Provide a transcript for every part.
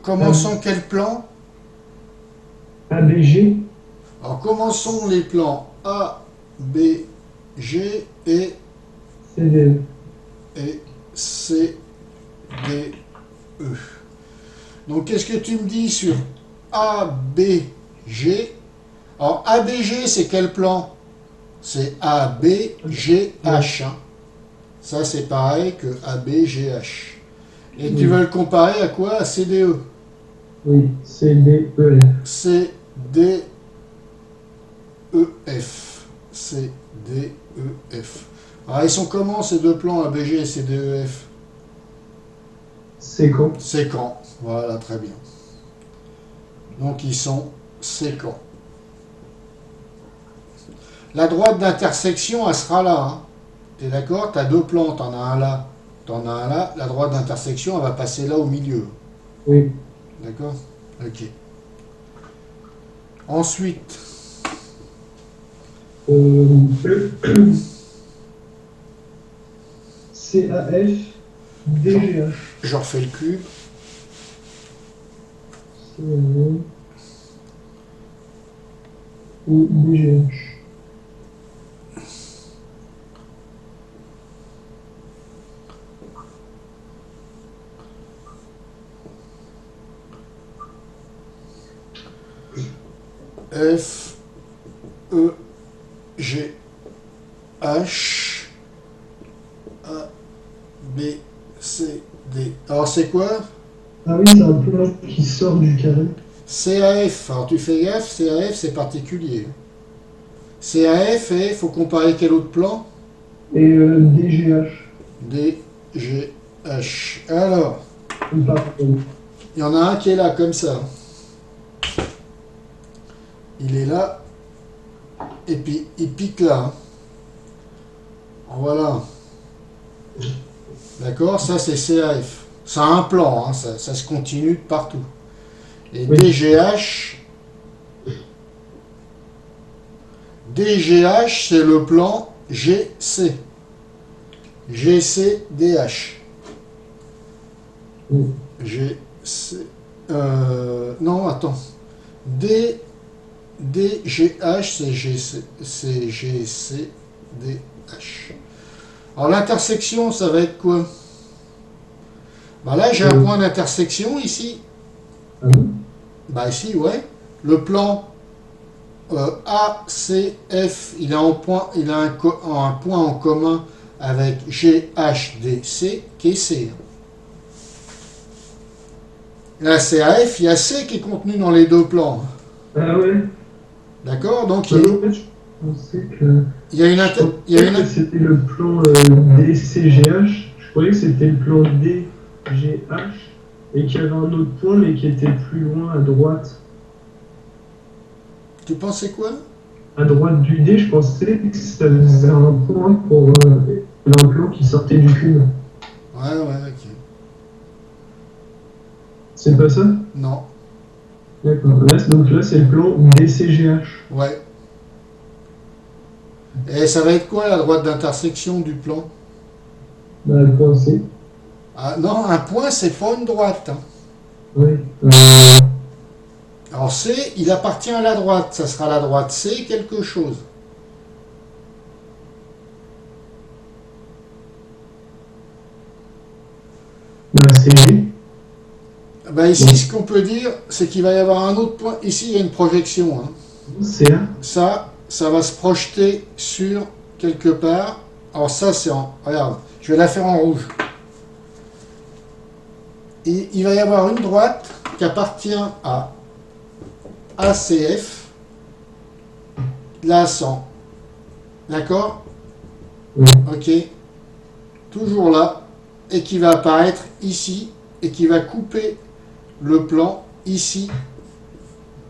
Commençons quel plan? ABG, Alors commençons les plans A, B, G CDE. et C, D, E. Donc qu'est-ce que tu me dis sur A, B, G? Alors A, B, G, c'est quel plan? C'est A, B, G, H, hein. Ça c'est pareil que A, B, G, H. Et tu Oui, veux le comparer à quoi? À C, D, E. oui, CDEF. C, D, E, F. C, D, E, F. Alors ils sont comment ces deux plans ABG et CDEF? Séquent. Séquents. Voilà, très bien. Donc ils sont séquents. La droite d'intersection, elle sera là, hein. T'es d'accord? T'as deux plans, t'en as un là, t'en as un là. La droite d'intersection, elle va passer là au milieu. Oui. D'accord? Ok. Ensuite, CAF, je, DGH. je refais le cube. CAF et DGH. F, E, G, H, A, B, C, D. Alors c'est quoi? Ah oui, c'est un plan qui sort du carré. CAF. Alors tu fais gaffe, CAF c'est particulier. CAF et faut comparer quel autre plan? Et DGH. D, G, H. Alors, Pardon. il y en a un qui est là comme ça. Il est là et puis il pique là, hein. Voilà. D'accord? Ça c'est CAF. Ça a un plan, hein, ça se continue de partout. Et Oui. DGH, DGH c'est le plan GC. GC, DH. Oui. GC. Non, attends. D, DGH, c'est GC, c'est GC, DH. Alors l'intersection, ça va être quoi? Bah là, j'ai un Euh, point d'intersection ici. ah bon. Bah ici, ouais. Le plan ACF, il a, il a un point en commun avec GHDC qui est C. La CAF, il y a C qui est contenu dans les deux plans. Ah ouais. D'accord? Donc Ah non, en fait, je pensais que, il y a une, je il y a pensais une, que c'était le plan DCGH. Je croyais que c'était le plan DGH et qu'il y avait un autre point, mais qui était plus loin à droite. tu pensais quoi? À droite du D, je pensais que ça faisait un point pour un plan qui sortait du cube. Ouais, ouais, ok. C'est pas ça? Non. D'accord. Donc là, c'est le plan DCGH. Ouais. Et ça va être quoi la droite d'intersection du plan? Bah, le point C. Ah, non, un point, c'est pas une droite, hein. Oui. Alors C, il appartient à la droite. Ça sera la droite C quelque chose. Bah, c'est G. Ben ici, Donc, ce qu'on peut dire, c'est qu'il va y avoir un autre point. Ici, il y a une projection, hein. CA. Ça va se projeter sur quelque part. Alors ça, c'est en... Regarde, je vais la faire en rouge. Et il va y avoir une droite qui appartient à ACF, là sans. D'accord? Oui. Ok? Toujours là. Et qui va apparaître ici. Et qui va couper le plan ici.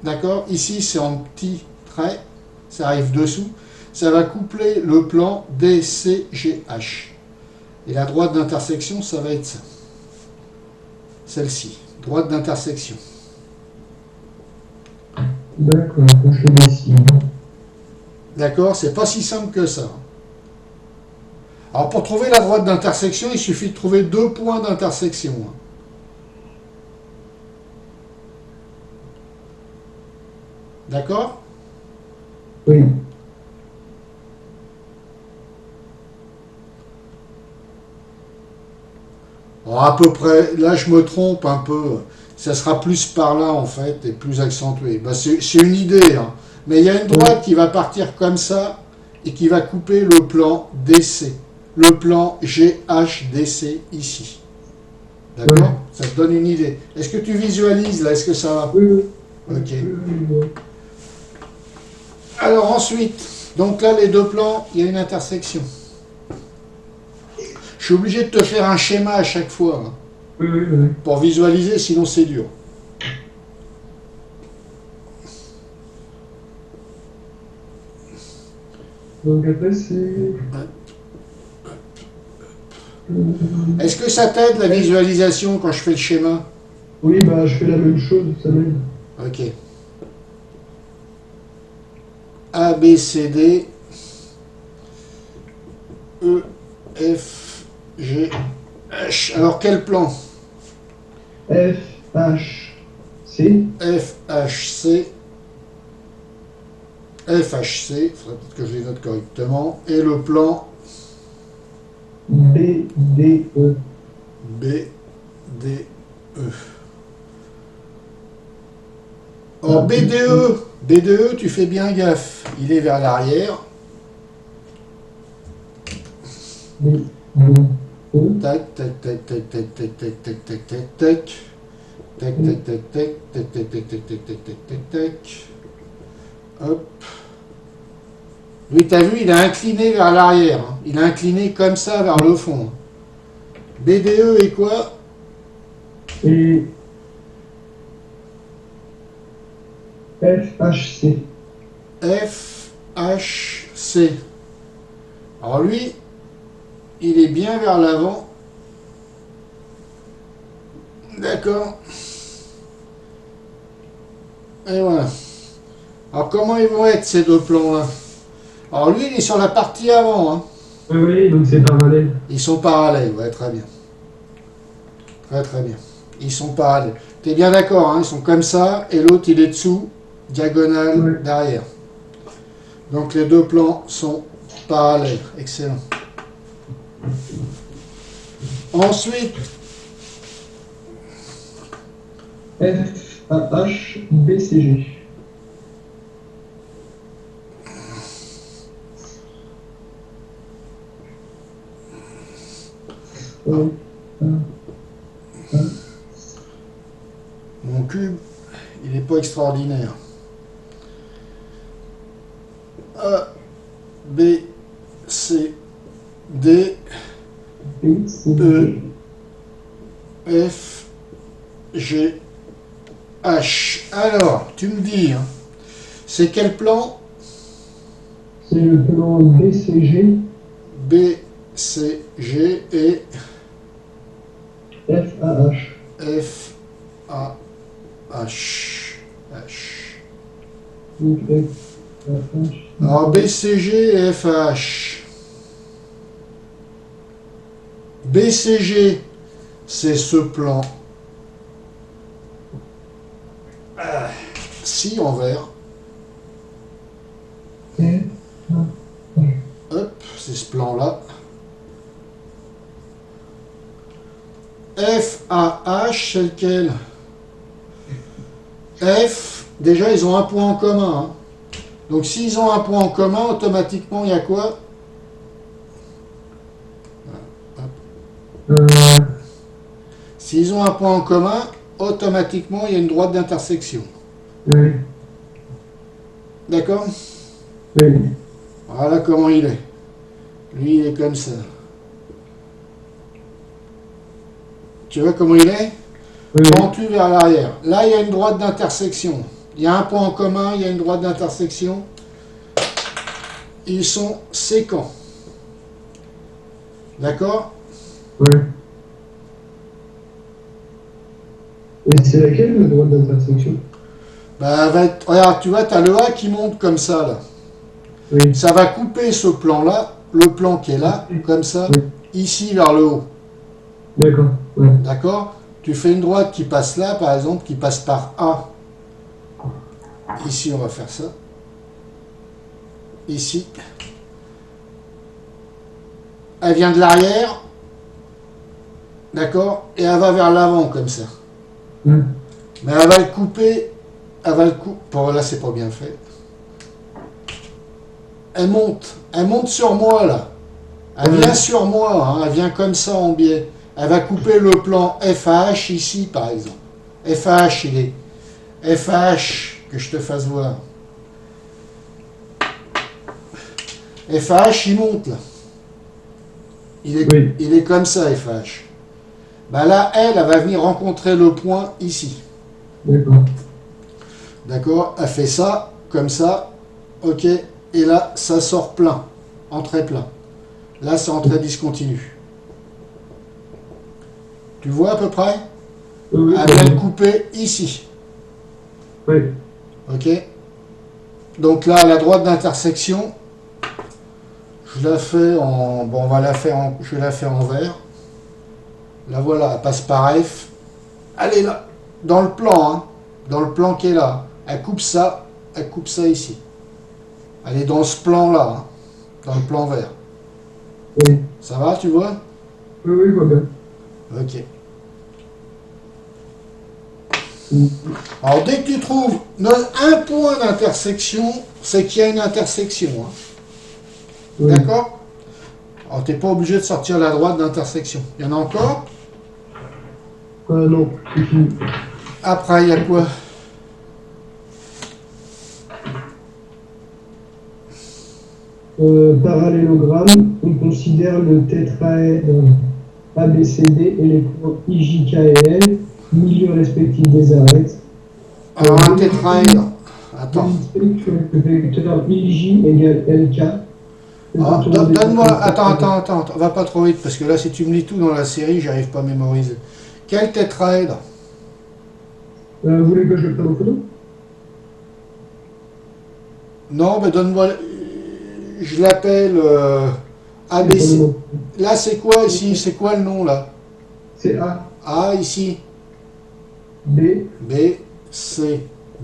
D'accord? Ici, c'est en petit trait. Ça arrive dessous. Ça va coupler le plan DCGH. Et la droite d'intersection, ça va être ça. Celle-ci. Droite d'intersection. D'accord, je le dessine. D'accord? C'est pas si simple que ça. Alors pour trouver la droite d'intersection, il suffit de trouver deux points d'intersection. D'accord? Oui. Bon, à peu près, là je me trompe un peu. Ça sera plus par là en fait et plus accentué. Bah, c'est une idée, hein. Mais il y a une Oui. droite qui va partir comme ça et qui va couper le plan DC. Le plan GHDC ici. Ouais. D'accord? Ça te donne une idée. Est-ce que tu visualises là? Est-ce que ça va? Oui, oui. Oui, Ok. oui, oui, oui. Alors ensuite, donc là les deux plans, il y a une intersection. Je suis obligé de te faire un schéma à chaque fois, hein, Oui, oui, oui. pour visualiser, sinon c'est dur. Donc après, c'est... Est-ce que ça t'aide la visualisation quand je fais le schéma? Oui, bah, je fais la même chose, ça m'aide. Ok. A, B, C, D, E, F, G, H. Alors quel plan? F, H, C. F, H, C. F, H, C. Il faudrait peut-être que je les note correctement. Et le plan B, D, E. B, D, E. Or Ah, BDE, BDE, tu fais bien gaffe. Il est vers l'arrière. B, D, E. Tac, tac, tac, tac, tac, tac, tac, tac, tac, tac, tac. Tac, tac, tac, tac, tac, tac, tac, tac, tac, tac, tac, tac, tac. Hop. Lui, t'as vu, il a incliné vers l'arrière, hein. Il a incliné comme ça vers le fond. BDE est quoi? Et F, H, C. F, H, C. Alors lui, il est bien vers l'avant. D'accord. Et voilà. Alors comment ils vont être ces deux plans-là? Alors lui, il est sur la partie avant, hein. Oui, oui, donc c'est parallèle. Ils sont parallèles, ouais, très bien. Très très bien. Ils sont parallèles. T'es bien d'accord, hein? Ils sont comme ça, et l'autre il est dessous, diagonale Ouais. derrière. Donc les deux plans sont parallèles. Excellent. Ensuite, F, A, H, B, C, G. ah, Ouais. A, A. mon cube, il n'est pas extraordinaire. A, B, C, D, B, C, E, G. F, G, H. Alors, tu me dis, hein, c'est quel plan? C'est le plan B, C, G. B, C, G et F, A, H. F, A, H. H. Donc F, A, H. Alors BCG et FH. BCG, c'est ce plan. Si en vert. F, A, H. Hop, c'est ce plan-là. FAH, c'est lequel? F, déjà ils ont un point en commun, hein. Donc s'ils ont un point en commun, automatiquement il y a quoi? Euh, S'ils ont un point en commun, automatiquement il y a une droite d'intersection. oui, D'accord? oui. Voilà comment il est. Lui il est comme ça. Tu vois comment il est? Oui, Pentu vers l'arrière. Là, il y a une droite d'intersection. Il y a un point en commun, il y a une droite d'intersection. Ils sont séquents. D'accord? oui. Et c'est laquelle la droite d'intersection? Bah, regarde, tu vois, tu as le A qui monte comme ça, là. Oui. Ça va couper ce plan-là, le plan qui est là, comme ça, Oui. ici vers le haut. D'accord. Ouais. D'accord? Tu fais une droite qui passe là, par exemple, qui passe par A. Ici, on va faire ça. Ici. Elle vient de l'arrière. D'accord? Et elle va vers l'avant, comme ça. Hmm. Mais elle va le couper. Elle va le couper. Bon, là, c'est pas bien fait. Elle monte. Elle monte sur moi, là. Elle vient sur moi. Hein. Elle vient comme ça, en biais. Elle va couper le plan FH, ici, par exemple. FH, il est... FH, que je te fasse voir. FH, il monte, là. Oui. Il est comme ça, FH. Ben là, elle va venir rencontrer le point ici. D'accord. D'accord? Elle fait ça, comme ça. Ok. Et là, ça sort plein. Entrée plein. Là, c'est entrée discontinue. Tu vois à peu près? Oui, Elle vient de couper ici. oui. Ok? Donc là, à la droite d'intersection, je la fais en... Bon, on va la faire en... Je vais la faire en vert. Là, voilà, elle passe par F. Elle est là, dans le plan, hein, dans le plan qui est là. Elle coupe ça ici. Elle est dans ce plan-là, hein, dans le plan vert. Oui, Ça va, tu vois? oui, oui, je vois bien. Ok. Hmm. Alors, dès que tu trouves un point d'intersection, c'est qu'il y a une intersection. Hein. Oui. D'accord? Alors, tu n'es pas obligé de sortir la droite d'intersection. Il y en a encore? Non, c'est fini. Après, il y a quoi? Parallélogramme, on considère le tétraèdre ABCD et les points IJK et L, milieu respectif des arêtes. Alors, un tétraèdre. Attends. Démontrez que le vecteur IJ égale LK. Les Ah, autoroutes des donne-moi. arêtes. Attends. Va pas trop vite, parce que là, si tu me lis tout dans la série, j'arrive pas à mémoriser. Quel tétraèdre? Vous voulez que je le prenne en photo? Non, mais donne-moi. Je l'appelle C'est pour le ABC. nom. Là, c'est quoi ici? C'est quoi le nom là? C'est A, A ici. B, B, C,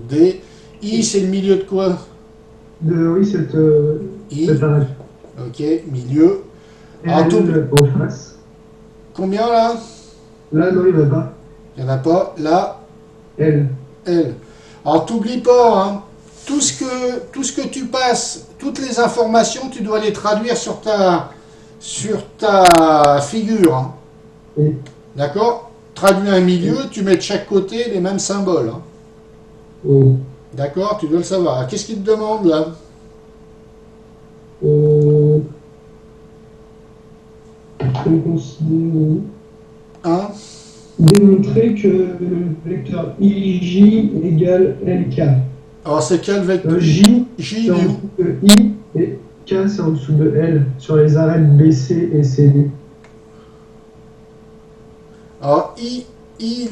D. I, c'est le milieu de quoi? oui, cette I. arête. Ok, milieu. Alors, L en face. combien là? Là, non, il n'y en a pas. Il n'y en a pas. Là, L. L. Alors, t'oublies pas, hein, tout ce que tu passes, toutes les informations, tu dois les traduire sur ta figure. Hein. Oui. D'accord? Traduis un milieu, tu mets de chaque côté les mêmes symboles. Hein. Oui. D'accord? Tu dois le savoir. Qu'est-ce qu'il te demande là? Euh, on considère- Hein? Démontrer que le vecteur IJ égale LK. Alors, c'est quel vecteur? J, J, c'est il en est où? dessous de I et K, c'est en dessous de L, sur les arêtes BC et CD. Alors, il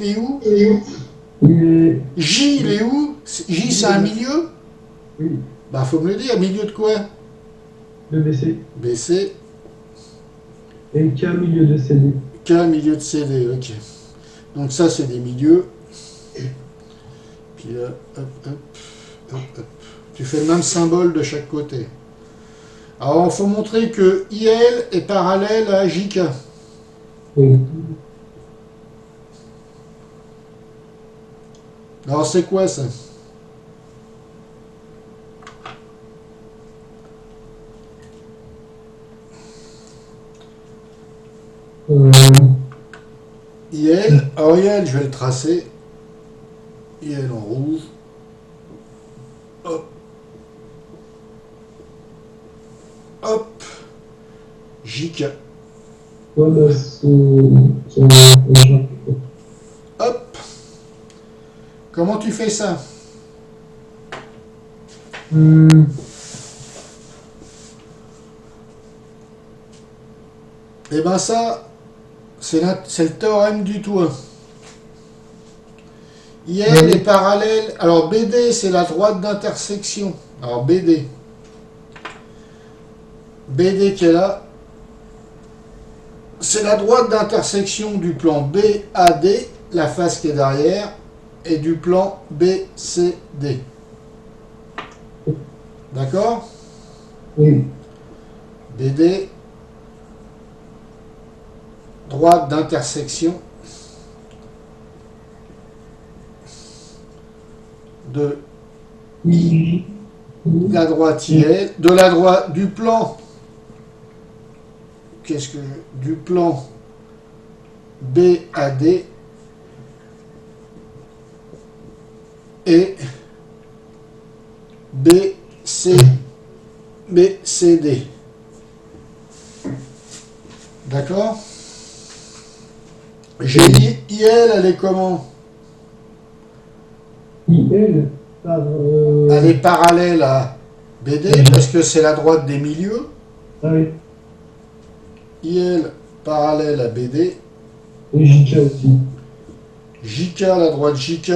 est où? Il est. J, il est où? J, c'est un milieu? Oui, Bah, faut me le dire. Milieu de quoi? de BC. BC, Et K, milieu de CD. K, milieu de CD. Ok. Donc, ça, c'est des milieux. Puis là, hop. Tu fais le même symbole de chaque côté. Alors, il faut montrer que IL est parallèle à JK. Oui. Alors, c'est quoi ça? Euh, IL. Alors, IL, je vais le tracer. IL en rouge. Hop. Hop. JK. ouais, bah, c'est Hop. Comment tu fais ça? Eh ben ça, c'est le théorème du toit. IL est parallèle. Alors BD, c'est la droite d'intersection. Alors BD. BD qui est là. C'est la droite d'intersection du plan BAD, la face qui est derrière, et du plan BCD. D'accord? Oui. BD, droite d'intersection de I, la droite IL, de la droite du plan, du plan BAD et BCD. D'accord? J'ai dit IL, elle est comment? IL par. Elle est parallèle à BD parce que c'est la droite des milieux. Ah oui. IL parallèle à BD. Et JK aussi. JK, la droite JK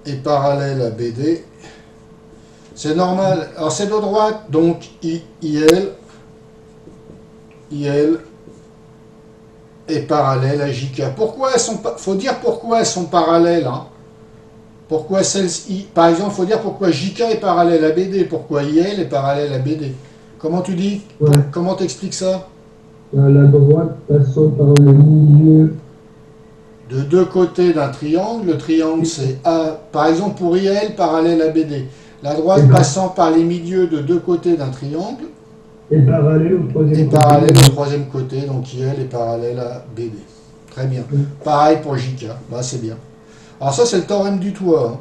est parallèle à BD. C'est normal. Alors c'est de droite, donc IL est parallèle à JK. Pourquoi elles sont faut dire pourquoi elles sont parallèles. Hein. Pourquoi celle-ci, par exemple, faut dire pourquoi JK est parallèle à BD, pourquoi IL est parallèle à BD. Comment tu dis? Ouais. Comment t'expliques ça? La droite passant par le milieu. De deux côtés d'un triangle, le triangle c'est A, par exemple pour IL parallèle à BD. La droite passant par les milieux de deux côtés d'un triangle Et parallèle au troisième est côté. parallèle au troisième côté, donc IL est parallèle à BD. Très bien. Pareil pour JK, bah, c'est bien. Alors ça c'est le théorème du toit. Hein.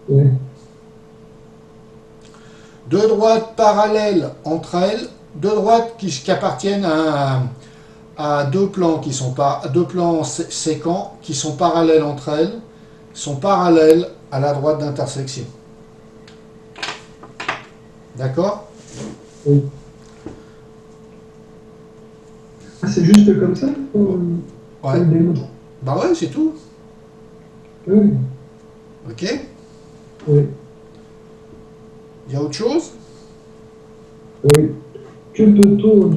Ouais. Deux droites parallèles entre elles, deux droites qui appartiennent à deux plans qui sont deux plans séquents qui sont parallèles entre elles, sont parallèles à la droite d'intersection. D'accord? Oui. Ah, c'est juste comme ça Ouais. Bah ouais, c'est tout. Oui. Ok? Oui. Il y a autre chose? Oui. Que peut-on